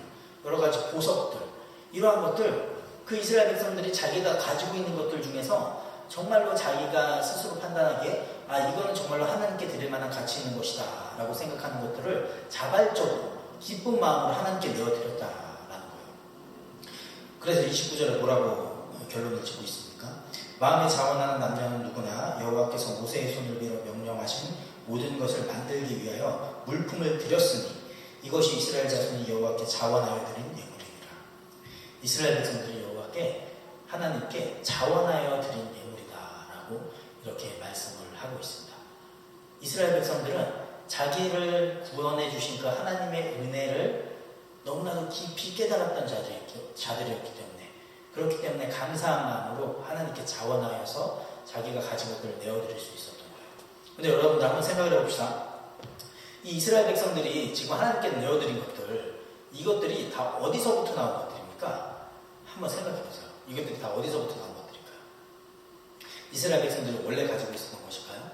여러 가지 보석들, 이러한 것들, 그 이스라엘 백성들이 자기가 가지고 있는 것들 중에서 정말로 자기가 스스로 판단하기에 이거는 정말로 하나님께 드릴 만한 가치 있는 것이다 라고 생각하는 것들을 자발적으로 기쁜 마음으로 하나님께 내어드렸다라는 거예요. 그래서 29절에 뭐라고 결론을 짓고 있습니까? 마음에 자원하는 남녀는 누구나 여호와께서 모세의 손을 빌어 명령하신 모든 것을 만들기 위하여 물품을 드렸으니 이것이 이스라엘 자손이 여호와께 자원하여 드린 예물이니라. 이스라엘 백성들이 여호와께 하나님께 자원하여 드린 예물이다라고 이렇게 말씀을 하고 있습니다. 이스라엘 백성들은 자기를 구원해 주신 그 하나님의 은혜를 너무나도 깊이 깨달았던 자들이었기 때문에, 그렇기 때문에 감사한 마음으로 하나님께 자원하여서 자기가 가진 것들을 내어드릴 수 있었던 거예요. 근데 여러분들 한번 생각을 해봅시다. 이 이스라엘 백성들이 지금 하나님께 내어드린 것들, 이것들이 다 어디서부터 나온 것들입니까? 한번 생각해보세요. 이것들이 다 어디서부터 나온 것들일까요? 이스라엘 백성들이 원래 가지고 있었던 것일까요?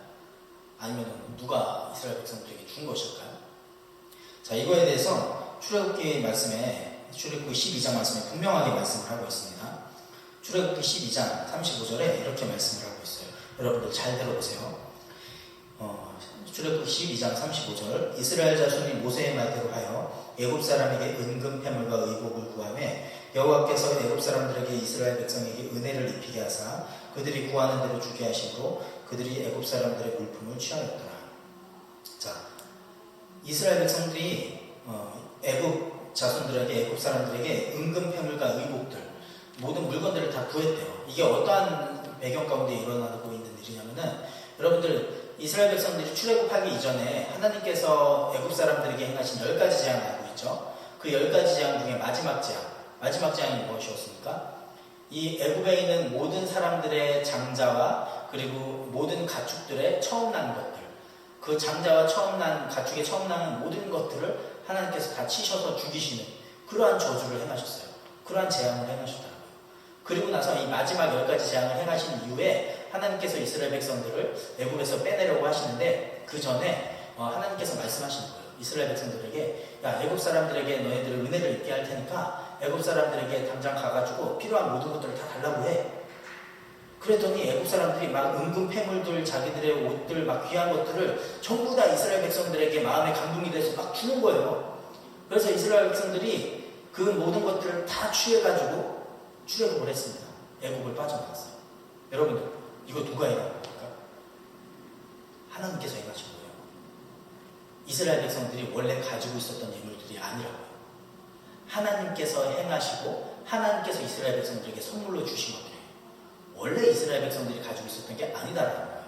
아니면 누가 이스라엘 백성들에게 준 것일까요? 자, 이거에 대해서 출애굽기 12장 말씀에 분명하게 말씀을 하고 있습니다. 출애굽기 12장 35절에 이렇게 말씀을 하고 있어요. 여러분들 잘 들어보세요. 출애굽기 12장 35절, 이스라엘 자손이 모세의 말대로 하여 애굽 사람에게 은금 패물과 의복을 구하매 여호와께서 애굽 사람들에게 이스라엘 백성에게 은혜를 입히게 하사 그들이 구하는 대로 주게 하심으로 그들이 애굽 사람들의 물품을 취하였더라. 자, 이스라엘 백성들이 애굽 자손들에게, 애굽 사람들에게 은금 패물과 의복들, 모든 물건들을 다 구했대요. 이게 어떠한 배경 가운데 일어나고 있는 일이냐면은, 여러분들 이스라엘 백성들이 출애굽하기 이전에 하나님께서 애굽 사람들에게 행하신 10가지 재앙을 알고 있죠. 그 10가지 재앙 중에 마지막 마지막 재앙이 무엇이었습니까? 이 애굽에 있는 모든 사람들의 장자와 그리고 모든 가축들의 처음 난 것들, 그 장자와 처음 난 가축의 처음 난 모든 것들을 하나님께서 다 치셔서 죽이시는 그러한 저주를 행하셨어요. 그러한 재앙을 행하셨더라고요. 그리고 나서 이 마지막 10가지 재앙을 행하신 이후에 하나님께서 이스라엘 백성들을 애굽에서 빼내려고 하시는데 그 전에 하나님께서 말씀하시는 거예요. 이스라엘 백성들에게 야, 애굽 사람들에게 너희들을 은혜를 입게 할 테니까 애굽 사람들에게 당장 가가지고 필요한 모든 것들을 다 달라고 해. 그랬더니 애굽 사람들이 막 은금 패물들, 자기들의 옷들, 막 귀한 것들을 전부 다 이스라엘 백성들에게 마음에 감동이 돼서 막 주는 거예요. 그래서 이스라엘 백성들이 그 모든 것들을 다 취해가지고 출애굽을 했습니다. 애굽을 빠져나갔어요. 여러분들, 이거 누가 행한 겁니까? 하나님께서 행하신 거예요. 이스라엘 백성들이 원래 가지고 있었던 예물들이 아니라고요. 하나님께서 행하시고 하나님께서 이스라엘 백성들에게 선물로 주신 것들이에요. 원래 이스라엘 백성들이 가지고 있었던 게 아니다라는 거예요.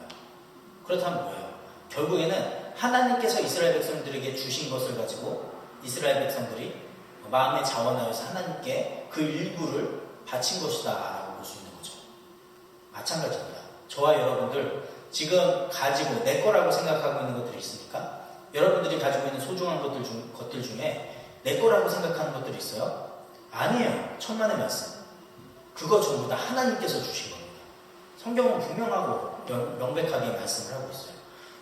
그렇다면 뭐예요? 결국에는 하나님께서 이스라엘 백성들에게 주신 것을 가지고 이스라엘 백성들이 마음에 자원하여서 하나님께 그 일부를 바친 것이다 라고 볼 수 있는 거죠. 마찬가지입니다. 저와 여러분들 지금 가지고 내 거라고 생각하고 있는 것들이 있습니까? 여러분들이 가지고 있는 소중한 것들 중에 내 거라고 생각하는 것들이 있어요? 아니에요. 천만의 말씀. 그거 전부 다 하나님께서 주신 겁니다. 성경은 분명하고 명백하게 말씀을 하고 있어요.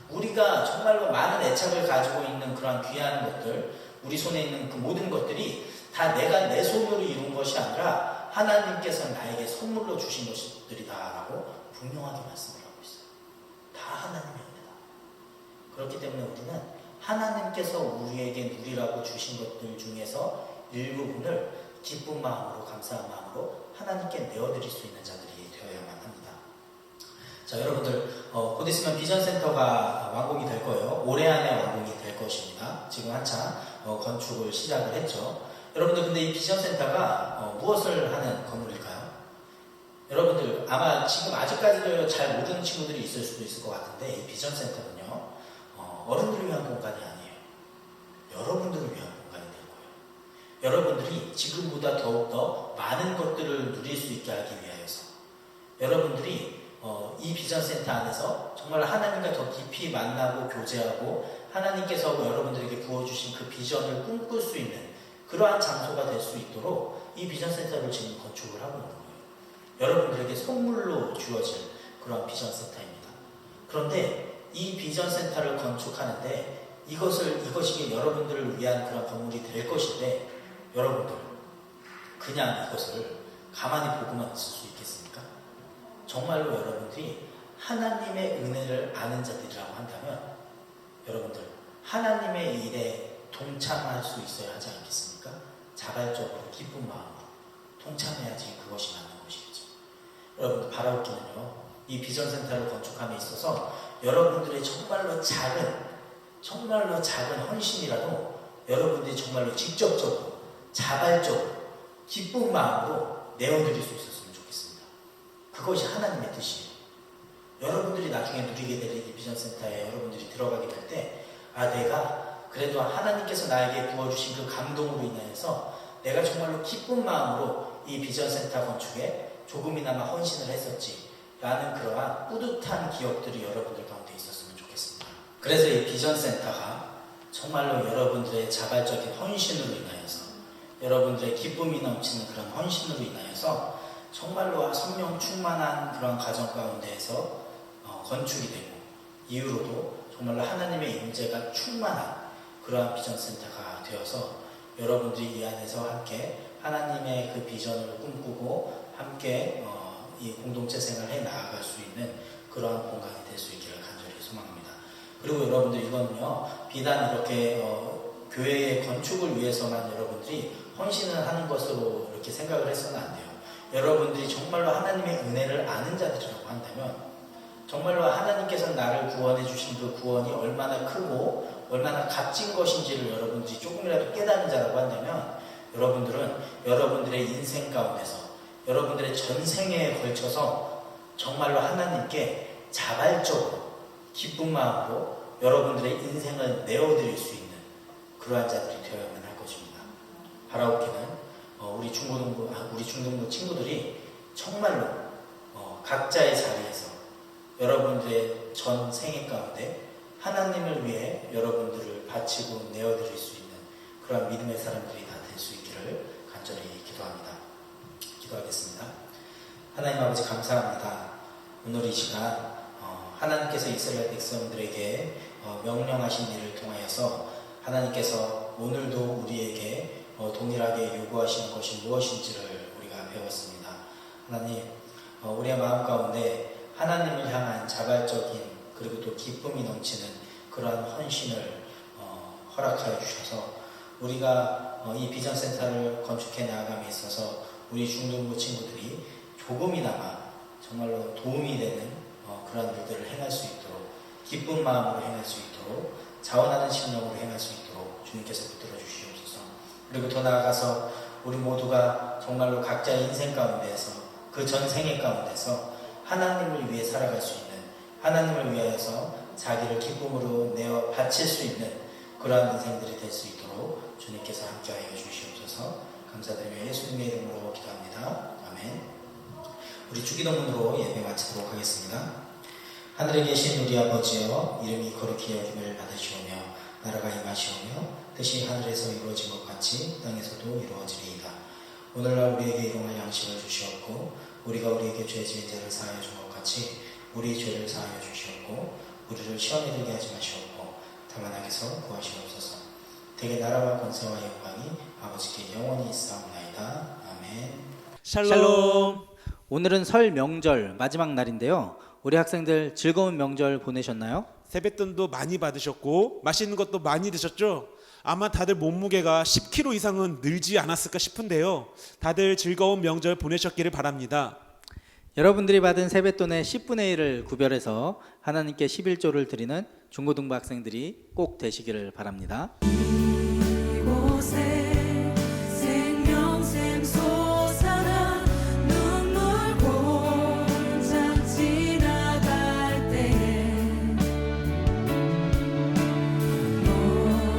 우리가 정말로 많은 애착을 가지고 있는 그런 귀한 것들, 우리 손에 있는 그 모든 것들이 다 내가 내 손으로 이룬 것이 아니라 하나님께서 나에게 선물로 주신 것들이다라고 분명하게 말씀을 하고 있어요. 다 하나님의 은혜다. 그렇기 때문에 우리는 하나님께서 우리에게 누리라고 주신 것들 중에서 일부분을 기쁜 마음으로, 감사한 마음으로 하나님께 내어드릴 수 있는 자들이 되어야만 합니다. 자, 여러분들 곧 있으면 비전센터가 완공이 될 거예요. 올해 안에 완공이 될 것입니다. 지금 한참 건축을 시작을 했죠. 여러분들, 근데 이 비전센터가 무엇을 하는 건물일까요? 여러분들 아마 지금 아직까지도 잘 모르는 친구들이 있을 수도 있을 것 같은데, 이 비전센터는요 어른들을 위한 공간이 아니에요. 여러분들을 위한 공간이 될 거예요. 여러분들이 지금보다 더욱더 많은 것들을 누릴 수 있게 하기 위하여서 여러분들이 이 비전센터 안에서 정말 하나님과 더 깊이 만나고 교제하고 하나님께서 여러분들에게 부어주신 그 비전을 꿈꿀 수 있는 그러한 장소가 될 수 있도록 이 비전센터를 지금 건축을 하고 있는 거예요. 여러분들에게 선물로 주어질 그러한 비전센터입니다. 그런데 이 비전센터를 건축하는데 이것이 여러분들을 위한 그런 건물이 될 것인데, 여러분들 그냥 이것을 가만히 보고만 있을 수 있겠습니까? 정말로 여러분들이 하나님의 은혜를 아는 자들이라고 한다면 여러분들 하나님의 일에 동참할 수 있어야 하지 않겠습니까? 자발적으로 기쁜 마음으로 동참해야지 그것이 맞는 것이겠죠. 여러분들 바라옵기는요, 이 비전센터를 건축함에 있어서 여러분들의 정말로 작은 헌신이라도 여러분들이 정말로 직접적으로 자발적으로 기쁜 마음으로 내어드릴 수 있었으면 좋겠습니다. 그것이 하나님의 뜻이에요. 여러분들이 나중에 누리게 될 이 비전센터에 여러분들이 들어가게 될 때, 내가 그래도 하나님께서 나에게 부어주신 그 감동으로 인하여서 내가 정말로 기쁜 마음으로 이 비전센터 건축에 조금이나마 헌신을 했었지 라는 그러한 뿌듯한 기억들이 여러분들 가운데 있었으면 좋겠습니다. 그래서 이 비전센터가 정말로 여러분들의 자발적인 헌신으로 인하여서 여러분들의 기쁨이 넘치는 그런 헌신으로 인하여서 정말로 성령 충만한 그런 가정 가운데에서 건축이 되고, 이후로도 정말로 하나님의 임재가 충만한 그러한 비전센터가 되어서 여러분들이 이 안에서 함께 하나님의 그 비전을 꿈꾸고 함께 이 공동체 생활을 해 나아갈 수 있는 그러한 공간이 될 수 있기를 간절히 소망합니다. 그리고 여러분들 이거는요, 비단 이렇게 교회의 건축을 위해서만 여러분들이 헌신을 하는 것으로 이렇게 생각을 해서는 안 돼요. 여러분들이 정말로 하나님의 은혜를 아는 자들이라고 한다면, 정말로 하나님께서 나를 구원해 주신 그 구원이 얼마나 크고 얼마나 값진 것인지를 여러분들이 조금이라도 깨닫는 자라고 한다면, 여러분들은 여러분들의 인생 가운데서 여러분들의 전생에 걸쳐서 정말로 하나님께 자발적으로 기쁜 마음으로 여러분들의 인생을 내어드릴 수 있는 그러한 자들이 되어야만 할 것입니다. 바라옵기는 우리 중등부 친구들이 정말로 각자의 자리에서 여러분들의 전 생애 가운데 하나님을 위해 여러분들을 바치고 내어드릴 수 있는 그런 믿음의 사람들이 다 될 수 있기를 간절히 기도합니다. 기도하겠습니다. 하나님 아버지 감사합니다. 오늘 이 시간 하나님께서 이스라엘 백성들에게 명령하신 일을 통하여서 하나님께서 오늘도 우리에게 동일하게 요구하시는 것이 무엇인지를 우리가 배웠습니다. 하나님, 우리의 마음 가운데 하나님을 향한 자발적인 그리고 또 기쁨이 넘치는 그러한 헌신을 허락하여 주셔서 우리가 이 비전센터를 건축해 나아감에 있어서 우리 중등부 친구들이 조금이나마 정말로 도움이 되는 그런 일들을 행할 수 있도록 기쁜 마음으로 행할 수 있도록 자원하는 심령으로 행할 수 있도록 주님께서 붙들어 주시옵소서. 그리고 더 나아가서 우리 모두가 정말로 각자의 인생 가운데에서 그 전 생애 가운데서 하나님을 위해 살아갈 수 있는 하나님을 위하여서 자기를 기쁨으로 내어 바칠 수 있는 그러한 인생들이 될 수 있도록 주님께서 함께하여 주시옵소서. 감사드리며 예수님의 이름으로 기도합니다. 아멘. 우리 주기도문으로 예배 마치도록 하겠습니다. 하늘에 계신 우리 아버지여, 이름이 거룩히 여김을 받으시오며 나라가 임하시오며 뜻이 하늘에서 이루어진 것 같이 땅에서도 이루어지리이다. 오늘날 우리에게 일용할 양식을 주시옵고 우리가 우리에게 죄 지은 자를 사하여 준 것 같이 우리 죄를 사하여 주시옵고 우리를 시험에 들게 하지 마시옵고 다만 악에서 구하시옵소서. 대개 나라와 권세와 영광이 아버지께 영원히 있사옵나이다. 아멘. 샬롬. 오늘은 설 명절 마지막 날인데요. 우리 학생들 즐거운 명절 보내셨나요? 세뱃돈도 많이 받으셨고 맛있는 것도 많이 드셨죠? 아마 다들 몸무게가 10kg 이상은 늘지 않았을까 싶은데요. 다들 즐거운 명절 보내셨기를 바랍니다. 여러분들이 받은 세뱃돈의 10분의 1을 구별해서 하나님께 11조를 드리는 중고등부 학생들이 꼭 되시기를 바랍니다. 이곳에 생명샘 솟아나 눈물 공장 지나갈 때에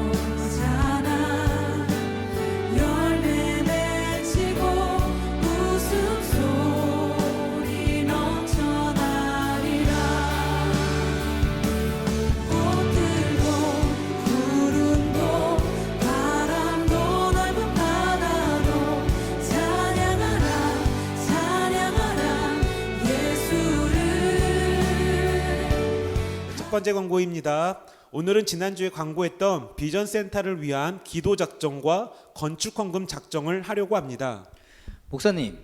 너잖아 열매 맺히고 웃음소리 넘쳐나리라. 꽃들도 구름도 바람도 넓은 바다도 찬양하라 찬양하라 예수를. 첫 번째 광고입니다. 오늘은 지난주에 광고했던 비전센터를 위한 기도 작정과 건축 헌금 작정을 하려고 합니다. 목사님,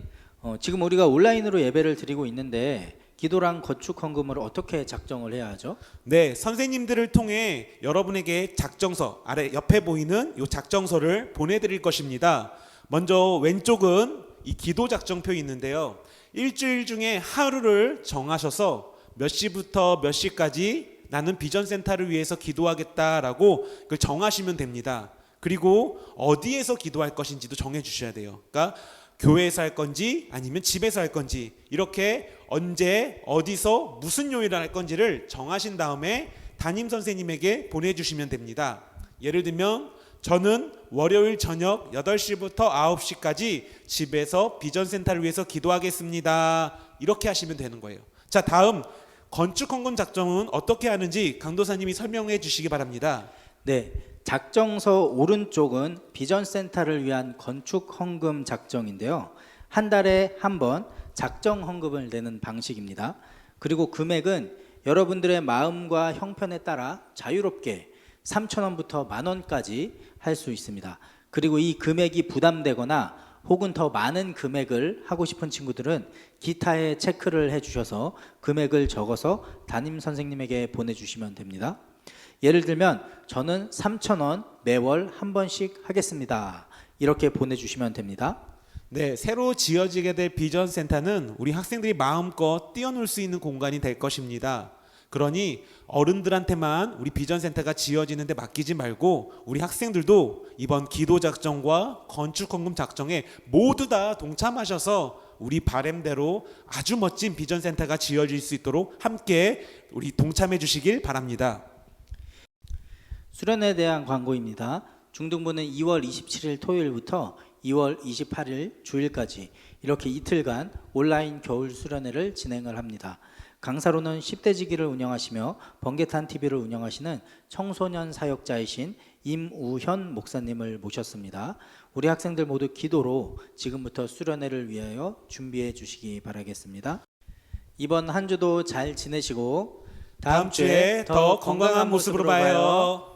지금 우리가 온라인으로 예배를 드리고 있는데 기도랑 건축 헌금을 어떻게 작정을 해야 하죠? 네, 선생님들을 통해 여러분에게 작정서, 아래 옆에 보이는 이 작정서를 보내드릴 것입니다. 먼저 왼쪽은 이 기도 작정표 있는데요. 일주일 중에 하루를 정하셔서 몇 시부터 몇 시까지 나는 비전센터를 위해서 기도하겠다라고 그걸 정하시면 됩니다. 그리고 어디에서 기도할 것인지도 정해 주셔야 돼요. 그러니까 교회에서 할 건지 아니면 집에서 할 건지 이렇게 언제 어디서 무슨 요일을 할 건지를 정하신 다음에 담임 선생님에게 보내주시면 됩니다. 예를 들면 저는 월요일 저녁 8시부터 9시까지 집에서 비전센터를 위해서 기도하겠습니다. 이렇게 하시면 되는 거예요. 자, 다음 건축 헌금 작정은 어떻게 하는지 강도사님이 설명해 주시기 바랍니다. 네, 작정서 오른쪽은 비전센터를 위한 건축 헌금 작정인데요. 한 달에 한 번 작정 헌금을 내는 방식입니다. 그리고 금액은 여러분들의 마음과 형편에 따라 자유롭게 3,000원부터 10,000원까지 할 수 있습니다. 그리고 이 금액이 부담되거나 혹은 더 많은 금액을 하고 싶은 친구들은 기타에 체크를 해주셔서 금액을 적어서 담임 선생님에게 보내주시면 됩니다. 예를 들면 저는 3,000원 매월 한 번씩 하겠습니다. 이렇게 보내주시면 됩니다. 네, 새로 지어지게 될 비전센터는 우리 학생들이 마음껏 뛰어놀 수 있는 공간이 될 것입니다. 그러니 어른들한테만 우리 비전센터가 지어지는데 맡기지 말고 우리 학생들도 이번 기도 작정과 건축 헌금 작정에 모두 다 동참하셔서 우리 바램대로 아주 멋진 비전센터가 지어질 수 있도록 함께 우리 동참해 주시길 바랍니다. 수련회에 대한 광고입니다. 중등부는 2월 27일 토요일부터 2월 28일 주일까지 이렇게 이틀간 온라인 겨울 수련회를 진행을 합니다. 강사로는 10대지기를 운영하시며 번개탄 TV를 운영하시는 청소년 사역자이신 임우현 목사님을 모셨습니다. 우리 학생들 모두 기도로 지금부터 수련회를 위하여 준비해 주시기 바라겠습니다. 이번 한 주도 잘 지내시고 다음 주에 더 건강한 모습으로 봐요.